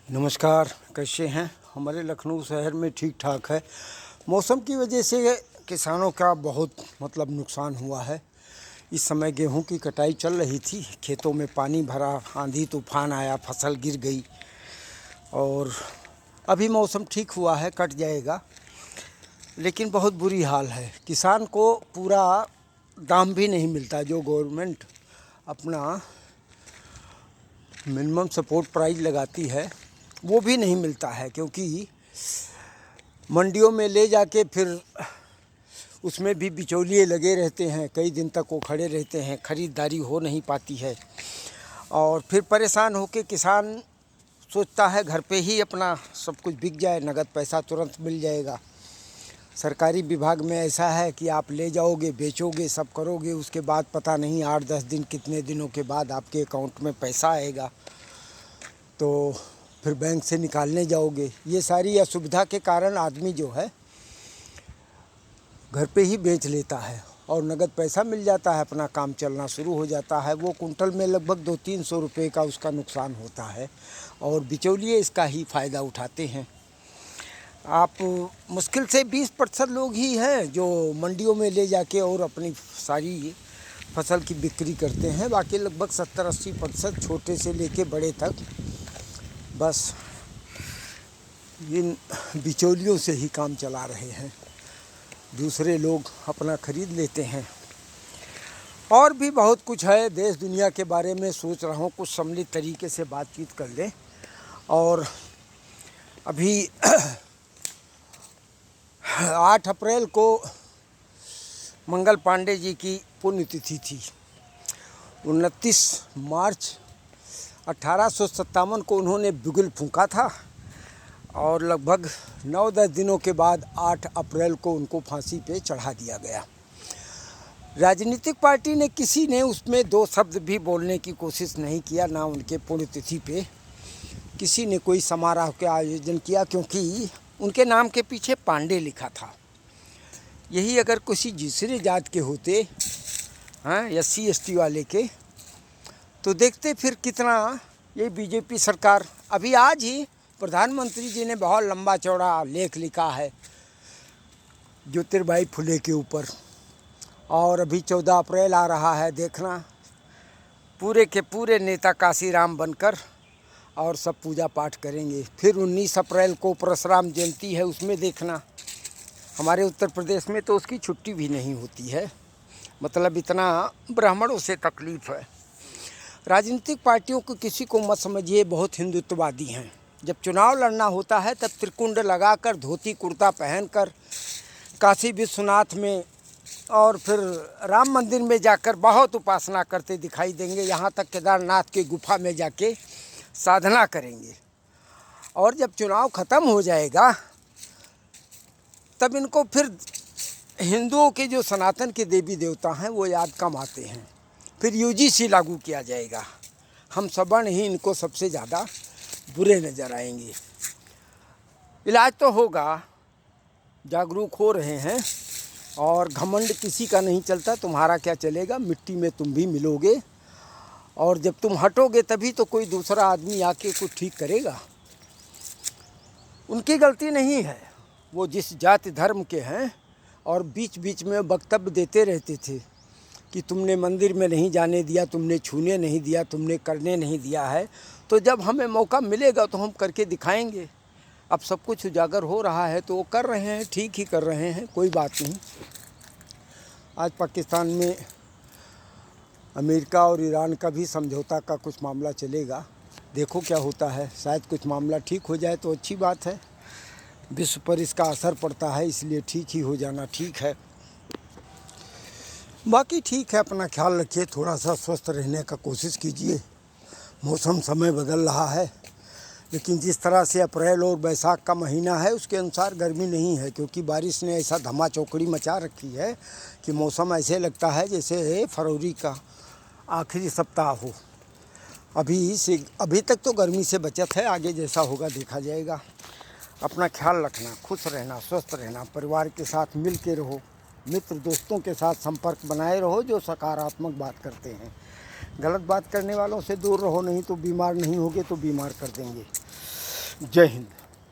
नमस्कार, कैसे हैं? हमारे लखनऊ शहर में ठीक ठाक है। मौसम की वजह से किसानों का बहुत नुकसान हुआ है। इस समय गेहूं की कटाई चल रही थी, खेतों में पानी भरा, आंधी तूफान आया, फसल गिर गई। और अभी मौसम ठीक हुआ है, कट जाएगा, लेकिन बहुत बुरी हाल है। किसान को पूरा दाम भी नहीं मिलता। जो गवर्नमेंट अपना मिनिमम सपोर्ट प्राइस लगाती है वो भी नहीं मिलता है, क्योंकि मंडियों में ले जाके फिर उसमें भी बिचौलिए लगे रहते हैं। कई दिन तक वो खड़े रहते हैं, ख़रीदारी हो नहीं पाती है। और फिर परेशान होके किसान सोचता है घर पे ही अपना सब कुछ बिक जाए, नगद पैसा तुरंत मिल जाएगा। सरकारी विभाग में ऐसा है कि आप ले जाओगे, बेचोगे, सब करोगे, उसके बाद पता नहीं 8-10 दिन, कितने दिनों के बाद आपके अकाउंट में पैसा आएगा, तो फिर बैंक से निकालने जाओगे। ये सारी असुविधा के कारण आदमी जो है घर पे ही बेच लेता है और नगद पैसा मिल जाता है, अपना काम चलना शुरू हो जाता है। वो कुंटल में लगभग 200-300 रुपये का उसका नुकसान होता है और बिचौलिए इसका ही फ़ायदा उठाते हैं। आप मुश्किल से 20% लोग ही हैं जो मंडियों में ले जाके और अपनी सारी फसल की बिक्री करते हैं। बाकी लगभग 70-80% छोटे से लेके बड़े तक बस इन बिचौलियों से ही काम चला रहे हैं। दूसरे लोग अपना खरीद लेते हैं। और भी बहुत कुछ है देश दुनिया के बारे में सोच रहा हूँ, कुछ सम्मिलित तरीके से बातचीत कर लें। और अभी 8 अप्रैल को मंगल पांडे जी की पुण्यतिथि थी। 29 मार्च 1857 को उन्होंने बिगुल फूंका था और लगभग 9-10 दिनों के बाद 8 अप्रैल को उनको फांसी पे चढ़ा दिया गया। राजनीतिक पार्टी ने किसी ने उसमें 2 शब्द भी बोलने की कोशिश नहीं किया, ना उनके पुण्यतिथि पे किसी ने कोई समारोह का आयोजन किया, क्योंकि उनके नाम के पीछे पांडे लिखा था। यही अगर किसी दूसरे जात के होते, हाँ, SC-ST वाले के, तो देखते फिर कितना ये बीजेपी सरकार। अभी आज ही प्रधानमंत्री जी ने बहुत लंबा चौड़ा लेख लिखा है ज्योतिर्बाई फुले के ऊपर। और अभी 14 अप्रैल आ रहा है, देखना पूरे के पूरे नेता काशीराम बनकर और सब पूजा पाठ करेंगे। फिर 19 अप्रैल को परशुराम जयंती है, उसमें देखना हमारे उत्तर प्रदेश में तो उसकी छुट्टी भी नहीं होती है। मतलब इतना ब्राह्मणों से तकलीफ़ है। राजनीतिक पार्टियों को किसी को मत समझिए बहुत हिंदुत्ववादी हैं। जब चुनाव लड़ना होता है तब त्रिकुंड लगाकर, धोती कुर्ता पहनकर काशी विश्वनाथ में और फिर राम मंदिर में जाकर बहुत उपासना करते दिखाई देंगे। यहाँ तक केदारनाथ की गुफा में जाके साधना करेंगे। और जब चुनाव ख़त्म हो जाएगा तब इनको फिर हिंदुओं के जो सनातन के देवी देवता हैं वो याद कम आते हैं। फिर UGC लागू किया जाएगा। हम सवर्ण ही इनको सबसे ज़्यादा बुरे नज़र आएंगे। इलाज तो होगा, जागरूक हो रहे हैं। और घमंड किसी का नहीं चलता, तुम्हारा क्या चलेगा, मिट्टी में तुम भी मिलोगे। और जब तुम हटोगे तभी तो कोई दूसरा आदमी आके कुछ ठीक करेगा। उनकी गलती नहीं है, वो जिस जाति धर्म के हैं और बीच बीच में वक्तव्य देते रहते थे कि तुमने मंदिर में नहीं जाने दिया, तुमने छूने नहीं दिया, तुमने करने नहीं दिया है, तो जब हमें मौका मिलेगा तो हम करके दिखाएंगे। अब सब कुछ उजागर हो रहा है तो वो कर रहे हैं, ठीक ही कर रहे हैं, कोई बात नहीं। आज पाकिस्तान में अमेरिका और ईरान का भी समझौता का कुछ मामला चलेगा, देखो क्या होता है। शायद कुछ मामला ठीक हो जाए तो अच्छी बात है। विश्व पर इसका असर पड़ता है, इसलिए ठीक ही हो जाना ठीक है। बाकी ठीक है, अपना ख्याल रखिए, थोड़ा सा स्वस्थ रहने का कोशिश कीजिए। मौसम समय बदल रहा है, लेकिन जिस तरह से अप्रैल और बैसाख का महीना है उसके अनुसार गर्मी नहीं है, क्योंकि बारिश ने ऐसा धमा चौकड़ी मचा रखी है कि मौसम ऐसे लगता है जैसे फरवरी का आखिरी सप्ताह हो। अभी तक तो गर्मी से बचत है, आगे जैसा होगा देखा जाएगा। अपना ख्याल रखना, खुश रहना, स्वस्थ रहना, परिवार के साथ मिल के रहो, मित्र दोस्तों के साथ संपर्क बनाए रहो जो सकारात्मक बात करते हैं। गलत बात करने वालों से दूर रहो, नहीं तो बीमार नहीं होगे तो बीमार कर देंगे। जय हिंद।